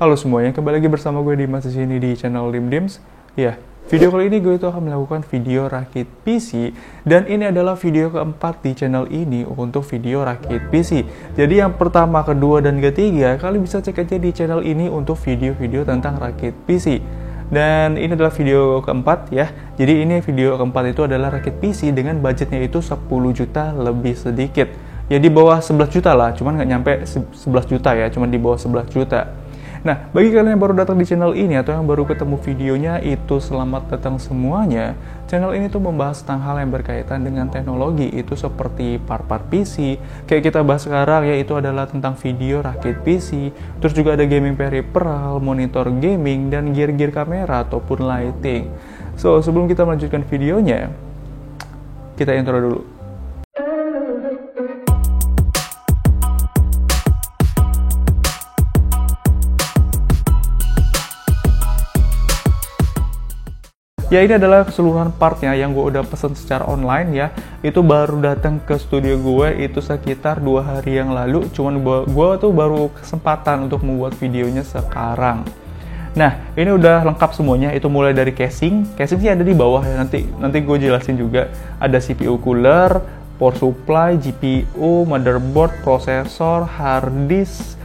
Halo semuanya, kembali lagi bersama gue Dimas di sini di channel Dimdims. Ya, video kali ini gue itu akan melakukan video rakit PC, dan ini adalah video keempat di channel ini untuk video rakit PC. Jadi yang pertama, kedua, dan ketiga kalian bisa cek aja di channel ini untuk video-video tentang rakit PC. Dan ini adalah video keempat ya. Jadi ini video keempat itu adalah rakit PC dengan budgetnya itu 10 juta lebih sedikit. Ya di bawah 11 juta lah, cuman nggak nyampe 11 juta ya, cuman di bawah 11 juta. Nah, bagi kalian yang baru datang di channel ini atau yang baru ketemu videonya, itu selamat datang semuanya. Channel ini tuh membahas tentang hal yang berkaitan dengan teknologi, itu seperti part-part PC. Kayak kita bahas sekarang, yaitu adalah tentang video rakit PC. Terus juga ada gaming peripheral, monitor gaming, dan gear-gear kamera ataupun lighting. So, sebelum kita melanjutkan videonya, kita intro dulu. Ya, ini adalah keseluruhan partnya yang gue udah pesen secara online ya. Itu baru datang ke studio gue itu sekitar 2 hari yang lalu. Cuman gue tuh baru kesempatan untuk membuat videonya sekarang. Nah, ini udah lengkap semuanya. Itu mulai dari casing. Casing sih ada di bawah ya. Nanti gue jelasin juga. Ada CPU cooler, power supply, GPU, motherboard, prosesor, hard disk,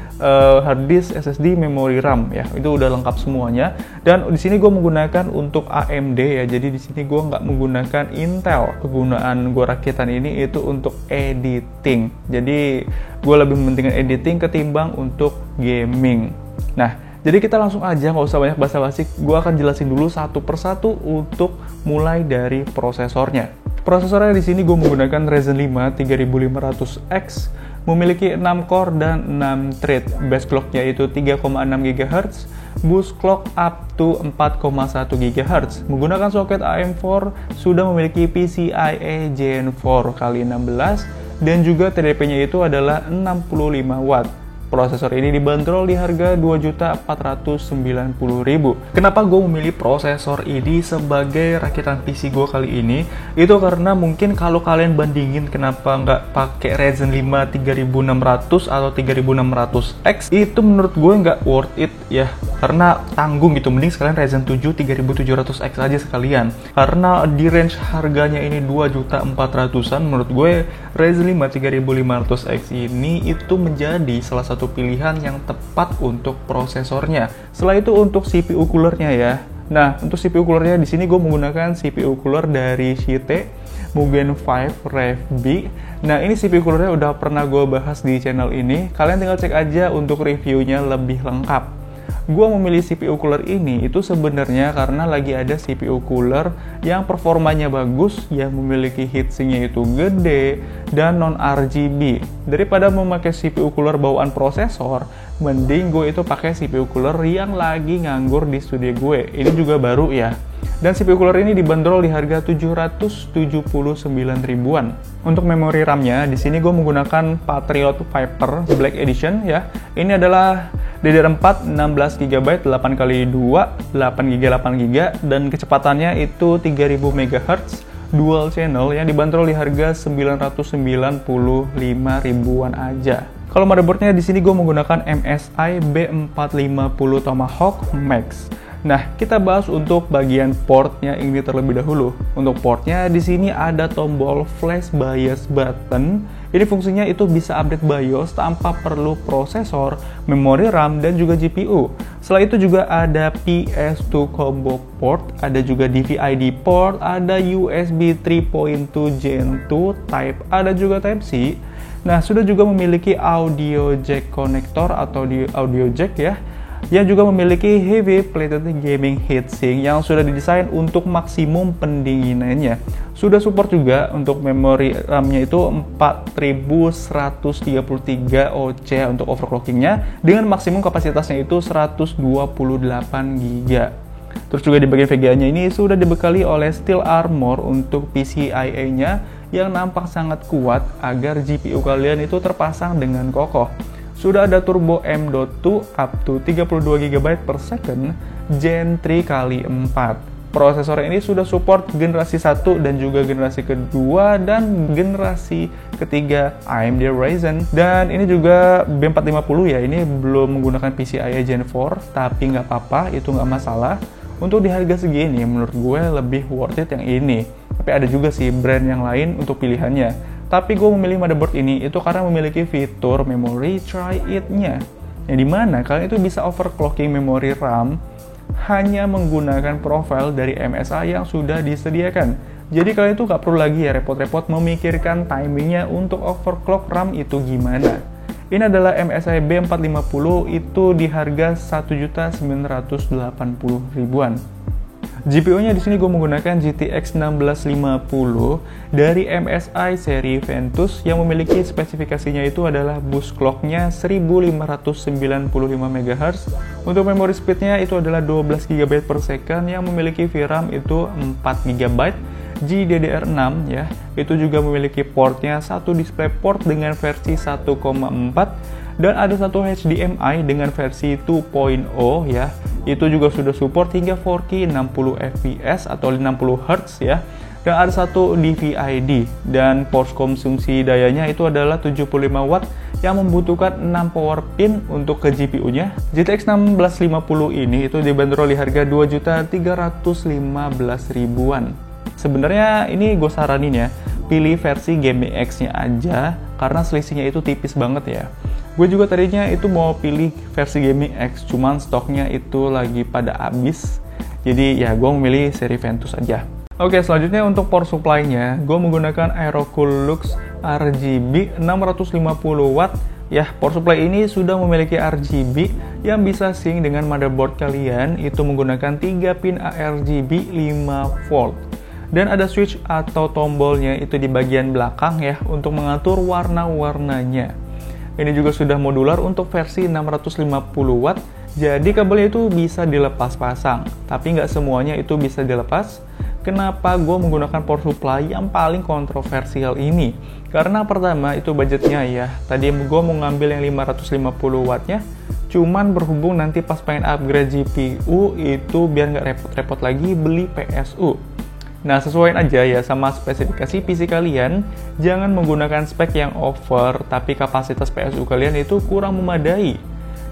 SSD, memori RAM ya, itu udah lengkap semuanya. Dan di sini gue menggunakan untuk AMD ya, jadi di sini gue nggak menggunakan Intel. Kegunaan gue rakitan ini itu untuk editing, jadi gue lebih mementingkan editing ketimbang untuk gaming. Nah, jadi kita langsung aja, nggak usah banyak basa-basi. Gue akan jelasin dulu satu persatu untuk mulai dari prosesornya. Prosesornya di sini gue menggunakan Ryzen 5 3500X, memiliki 6 core dan 6 thread. Base clock-nya itu 3,6 GHz, boost clock up to 4,1 GHz. Menggunakan soket AM4, sudah memiliki PCIe Gen 4x16, dan juga TDP-nya itu adalah 65 watt. Prosesor ini dibanderol di harga Rp2.490.000. Kenapa gue memilih prosesor ini sebagai rakitan PC gue kali ini? Itu karena mungkin kalau kalian bandingin kenapa nggak pakai Ryzen 5 3600 atau 3600X, itu menurut gue nggak worth it ya. Karena tanggung gitu, mending sekalian Ryzen 7 3700X aja sekalian. Karena di range harganya ini 2.400.000-an, menurut gue Ryzen 5 3500X ini itu menjadi salah satu pilihan yang tepat untuk prosesornya. Setelah itu untuk CPU coolernya ya. Nah, untuk CPU coolernya di sini gue menggunakan CPU cooler dari Shyte Mugen 5 Rev B. Nah, ini CPU coolernya udah pernah gue bahas di channel ini. Kalian tinggal cek aja untuk reviewnya lebih lengkap. Gue memilih CPU cooler ini itu sebenarnya karena lagi ada CPU cooler yang performanya bagus, yang memiliki heatsinknya itu gede dan non RGB. Daripada memakai CPU cooler bawaan prosesor, mending gue itu pakai CPU cooler yang lagi nganggur di studio gue. Ini juga baru ya. Dan CPU cooler ini dibanderol di harga 779.000-an. Untuk memori RAM-nya, di sini gue menggunakan Patriot Viper Black Edition ya. Ini adalah DDR4 16GB 8x2 8GB 8GB, dan kecepatannya itu 3000 MHz dual channel yang dibanderol di harga 995.000-an aja. Kalau motherboardnya di sini gue menggunakan MSI B450 Tomahawk Max. Nah, kita bahas untuk bagian portnya ini terlebih dahulu. Untuk portnya di sini ada tombol flash BIOS button. Ini fungsinya itu bisa update BIOS tanpa perlu prosesor, memori RAM, dan juga GPU. Setelah itu juga ada PS2 combo port, ada juga DVI-D port, ada USB 3.2 Gen 2 Type, ada juga Type C. Nah, sudah juga memiliki audio jack connector atau audio jack ya, yang juga memiliki heavy plated gaming heatsink yang sudah didesain untuk maksimum pendinginannya. Sudah support juga untuk memori RAM-nya itu 4133 OC untuk overclockingnya, dengan maksimum kapasitasnya itu 128 GB. Terus juga di bagian VGA-nya ini sudah dibekali oleh Steel Armor untuk PCIe-nya yang nampak sangat kuat agar GPU kalian itu terpasang dengan kokoh. Sudah ada turbo M.2 up to 32 GB per second Gen 3x4. Prosesor ini sudah support generasi 1 dan juga generasi kedua dan generasi ketiga AMD Ryzen. Dan ini juga B450 ya, ini belum menggunakan PCIe Gen 4, tapi nggak apa-apa, itu nggak masalah. Untuk di harga segini, menurut gue lebih worth it yang ini. Tapi ada juga sih brand yang lain untuk pilihannya. Tapi gue memilih motherboard ini itu karena memiliki fitur memory try it-nya. Yang dimana kalian itu bisa overclocking memori RAM hanya menggunakan profil dari MSI yang sudah disediakan. Jadi kalian itu nggak perlu lagi ya repot-repot memikirkan timingnya untuk overclock RAM itu gimana. Ini adalah MSI B450, itu di harga 1.980.000-an. GPU-nya di sini gue menggunakan GTX 1650 dari MSI seri Ventus yang memiliki spesifikasinya itu adalah boost clock-nya 1595 MHz. Untuk memory speed-nya itu adalah 12 GB per second yang memiliki VRAM itu 4 GB. GDDR6 ya, itu juga memiliki portnya satu DisplayPort dengan versi 1.4 dan ada satu HDMI dengan versi 2.0 ya. Itu juga sudah support hingga 4K 60 fps atau 60 Hz ya. Dan ada satu DVI-D dan port konsumsi dayanya itu adalah 75 watt yang membutuhkan 6 power pin untuk ke GPU-nya. GTX 1650 ini itu dibanderol di harga 2.315.000-an. Sebenarnya ini gue saranin ya, pilih versi Gaming X-nya aja karena selisihnya itu tipis banget ya. Gue juga tadinya itu mau pilih versi Gaming X, cuman stoknya itu lagi pada habis. Jadi ya gue memilih seri Ventus aja. Oke, selanjutnya untuk power supply-nya, gue menggunakan Aerocoolux RGB 650 watt. Ya, power supply ini sudah memiliki RGB yang bisa sync dengan motherboard kalian, itu menggunakan 3 pin ARGB 5 volt. Dan ada switch atau tombolnya itu di bagian belakang ya untuk mengatur warna-warnanya. Ini juga sudah modular untuk versi 650 watt, jadi kabelnya itu bisa dilepas pasang, tapi nggak semuanya itu bisa dilepas. Kenapa gue menggunakan power supply yang paling kontroversial ini? Karena pertama itu budgetnya ya, tadi gue mau ngambil yang 550 wattnya, cuman berhubung nanti pas pengen upgrade GPU itu biar nggak repot-repot lagi beli PSU. Nah, sesuaiin aja ya sama spesifikasi PC kalian, jangan menggunakan spek yang over, tapi kapasitas PSU kalian itu kurang memadai.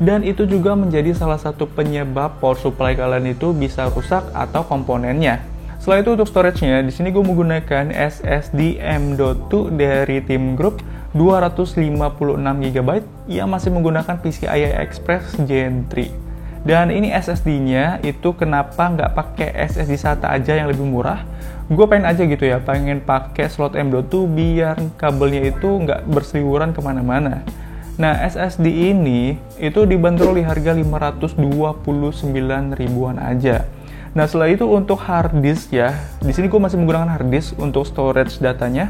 Dan itu juga menjadi salah satu penyebab power supply kalian itu bisa rusak atau komponennya. Setelah itu untuk storage-nya, di sini gue menggunakan SSD M.2 dari Team Group 256 GB yang masih menggunakan PCIe Express Gen 3. Dan ini SSD-nya itu kenapa nggak pakai SSD SATA aja yang lebih murah? Gue pengen aja gitu ya, pengen pakai slot M.2 biar kabelnya itu nggak berseliweran kemana-mana. Nah, SSD ini itu dibanderol di harga 529.000-an aja. Nah, setelah itu untuk hard disk ya, di sini gue masih menggunakan hard disk untuk storage datanya.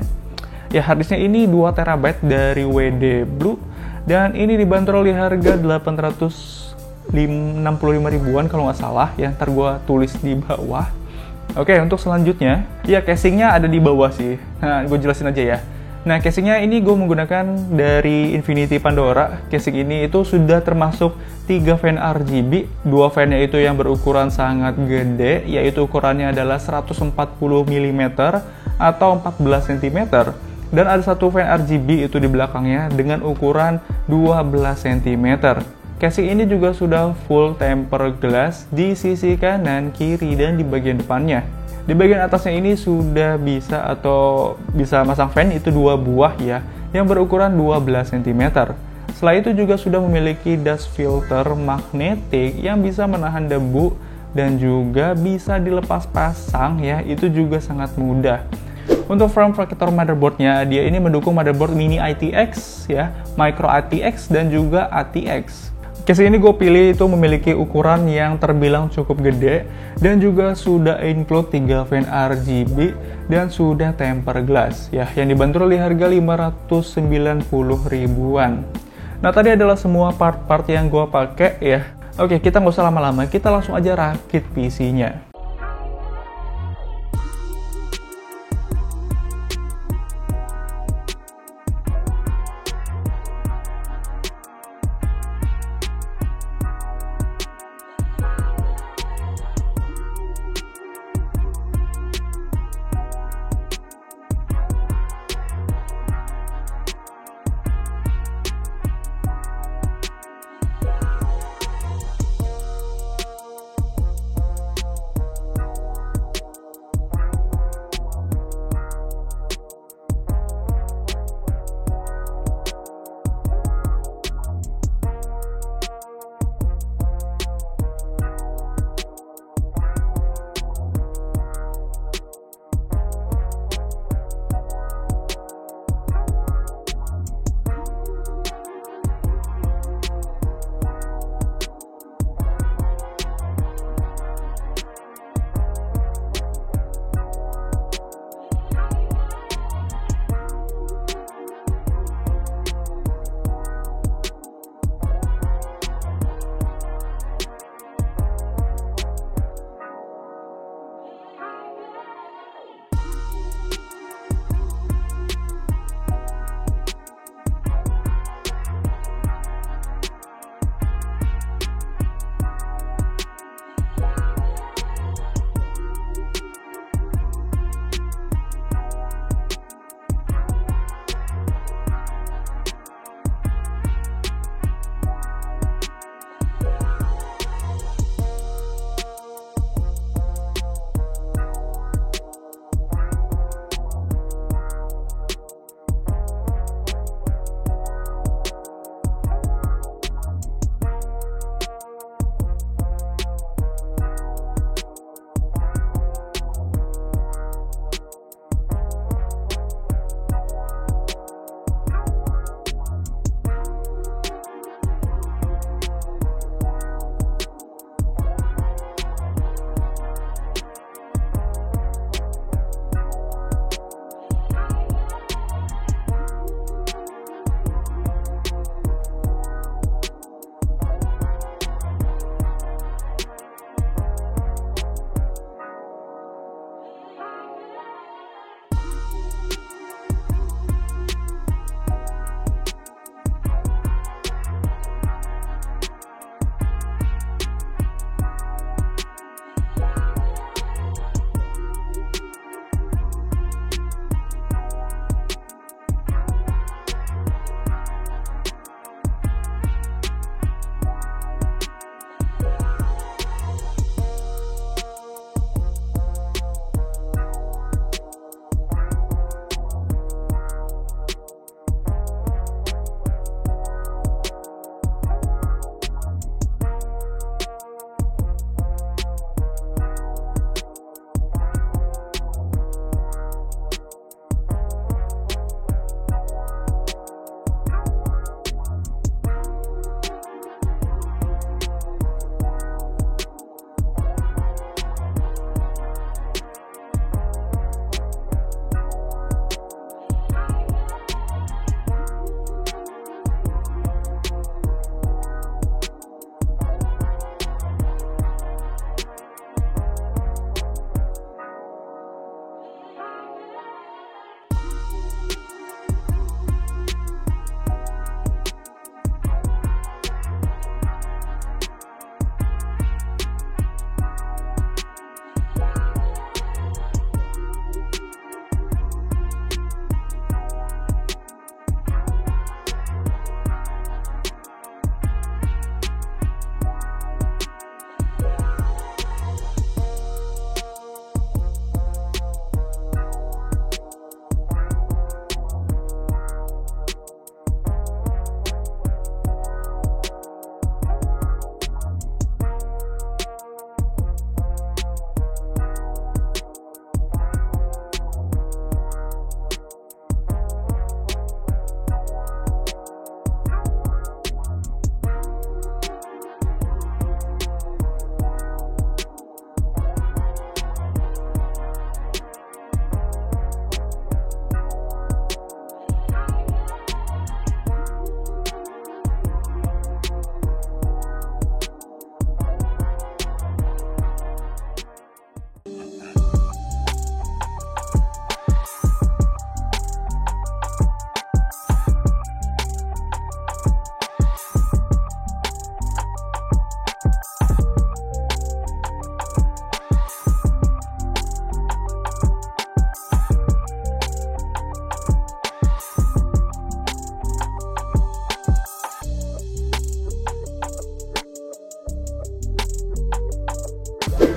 Ya, hard disknya ini 2 TB dari WD Blue dan ini dibanderol di harga 865.000-an kalau nggak salah ya, ntar gue tulis di bawah. Oke, untuk selanjutnya ya casingnya ada di bawah sih. Nah, gue jelasin aja ya. Nah, casingnya ini gue menggunakan dari Infinity Pandora. Casing ini itu sudah termasuk 3 fan RGB, 2 fan-nya itu yang berukuran sangat gede, yaitu ukurannya adalah 140 mm atau 14 cm. Dan ada satu fan RGB itu di belakangnya dengan ukuran 12 cm. Casing ini juga sudah full tempered glass di sisi kanan, kiri, dan di bagian depannya. Di bagian atasnya ini sudah bisa masang fan itu 2 buah ya, yang berukuran 12 cm. Setelah itu juga sudah memiliki dust filter magnetik yang bisa menahan debu dan juga bisa dilepas pasang ya, itu juga sangat mudah. Untuk form factor motherboardnya, dia ini mendukung motherboard mini ITX ya, micro ATX, dan juga ATX. Casing ini gue pilih itu memiliki ukuran yang terbilang cukup gede dan juga sudah include 3 fan RGB dan sudah tempered glass ya, yang dibanderol di harga 590.000-an. Nah, tadi adalah semua part-part yang gue pakai ya. Oke, kita nggak usah lama-lama, kita langsung aja rakit PC-nya.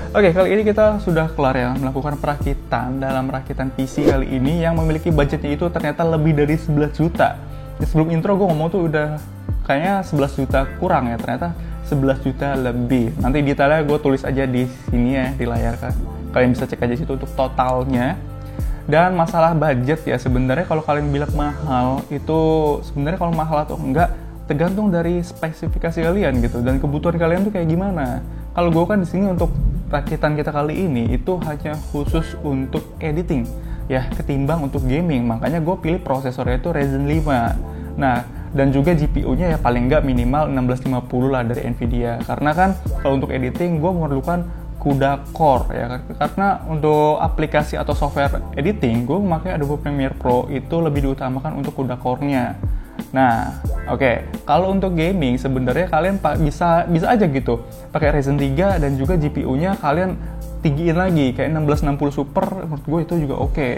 Oke, kali ini kita sudah kelar ya melakukan perakitan dalam rakitan PC kali ini yang memiliki budgetnya itu ternyata lebih dari 11 juta. Ya, sebelum intro gue ngomong tuh udah kayaknya 11 juta kurang ya, ternyata 11 juta lebih. Nanti detailnya gue tulis aja di sini ya, di layar kan. Kalian bisa cek aja situ untuk totalnya. Dan masalah budget ya, sebenarnya kalau kalian bilang mahal, itu sebenarnya kalau mahal atau enggak tergantung dari spesifikasi kalian gitu dan kebutuhan kalian tuh kayak gimana. Kalau gue kan di sini untuk rakitan kita kali ini itu hanya khusus untuk editing ya, ketimbang untuk gaming. Makanya gue pilih prosesornya itu Ryzen 5. Nah, dan juga GPU-nya ya paling nggak minimal 1650 lah dari Nvidia. Karena kan kalau untuk editing gue memerlukan CUDA Core ya, karena untuk aplikasi atau software editing gue memakai Adobe Premiere Pro itu lebih diutamakan untuk CUDA Core-nya. Nah, oke. Kalau untuk gaming sebenarnya kalian bisa aja gitu pakai Ryzen 3 dan juga GPU-nya kalian tinggiin lagi kayak 1660 Super, menurut gue itu juga oke.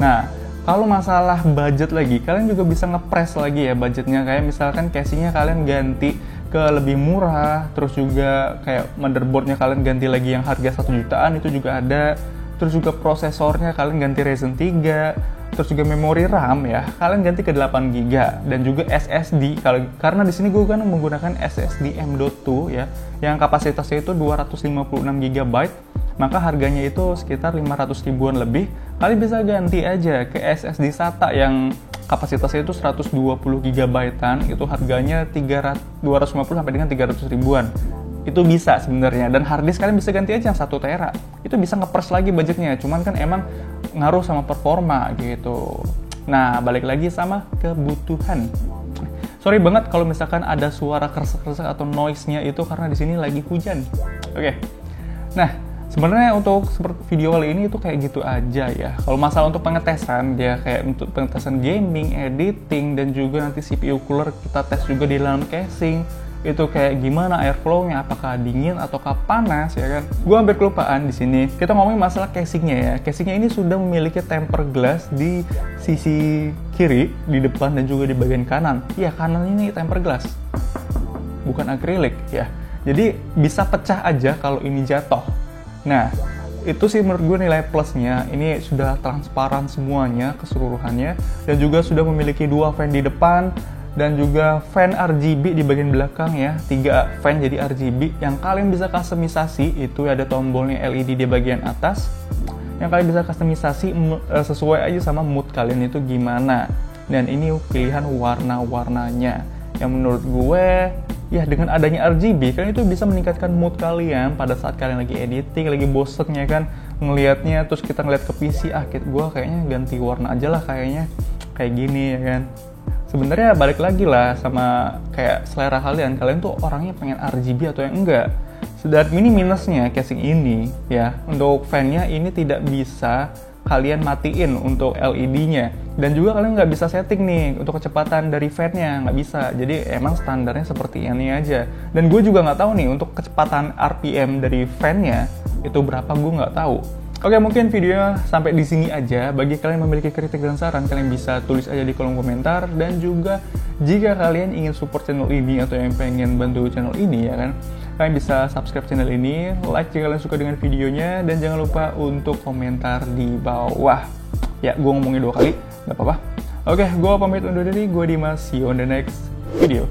Nah, kalau masalah budget lagi, kalian juga bisa ngepres lagi ya budgetnya, kayak misalkan casingnya kalian ganti ke lebih murah, terus juga kayak motherboardnya kalian ganti lagi yang harga 1 jutaan itu juga ada, terus juga prosesornya kalian ganti Ryzen 3, terus juga memori RAM ya kalian ganti ke 8 GB dan juga SSD karena di sini gue kan menggunakan SSD M.2 ya yang kapasitasnya itu 256 GB, maka harganya itu sekitar 500 ribuan lebih. Kalian bisa ganti aja ke SSD SATA yang kapasitasnya itu 120 GB-an, itu harganya 250 sampai dengan 300 ribuan. Itu bisa sebenarnya, dan harddisk kalian bisa ganti aja yang 1 tera. Itu bisa ngepres lagi budgetnya, cuman kan emang ngaruh sama performa gitu. Nah, balik lagi sama kebutuhan. Sorry banget kalau misalkan ada suara keresek-keresek atau noise-nya itu karena di sini lagi hujan. Oke. Nah, sebenarnya untuk video kali ini itu kayak gitu aja ya. Kalau masalah untuk pengetesan, dia kayak untuk pengetesan gaming, editing, dan juga nanti CPU cooler kita tes juga di dalam casing. Itu kayak gimana airflow-nya, apakah dingin ataukah panas ya kan. Gue hampir kelupaan di sini. Kita ngomongin masalah casingnya ya. Casingnya ini sudah memiliki tempered glass di sisi kiri, di depan dan juga di bagian kanan. Iya, kanan ini tempered glass, bukan akrilik ya. Jadi bisa pecah aja kalau ini jatuh. Nah, itu sih menurut gue nilai plusnya. Ini sudah transparan semuanya keseluruhannya dan juga sudah memiliki 2 fan di depan dan juga fan RGB di bagian belakang ya, 3 fan jadi RGB yang kalian bisa customisasi. Itu ada tombolnya LED di bagian atas yang kalian bisa customisasi sesuai aja sama mood kalian itu gimana. Dan ini pilihan warna-warnanya yang menurut gue ya dengan adanya RGB kalian itu bisa meningkatkan mood kalian pada saat kalian lagi editing, lagi bosen ya kan ngelihatnya, terus kita ngeliat ke PC, gue kayaknya ganti warna aja lah kayaknya kayak gini ya kan. Sebenarnya balik lagi lah sama kayak selera kalian tuh orangnya pengen RGB atau yang enggak. Dan ini minusnya casing ini ya, untuk fan-nya ini tidak bisa kalian matiin untuk LED-nya, dan juga kalian nggak bisa setting nih untuk kecepatan dari fan-nya, nggak bisa. Jadi emang standarnya seperti ini aja. Dan gue juga nggak tahu nih untuk kecepatan RPM dari fan-nya itu berapa, gue nggak tahu. Oke, mungkin videonya sampai di sini aja. Bagi kalian yang memiliki kritik dan saran, kalian bisa tulis aja di kolom komentar. Dan juga jika kalian ingin support channel ini atau yang pengen bantu channel ini ya kan, kalian bisa subscribe channel ini, like jika kalian suka dengan videonya, dan jangan lupa untuk komentar di bawah. Ya, gue ngomongin 2 kali, nggak apa-apa. Oke, gue pamit undur diri. Gue Dimas, see you on the next video.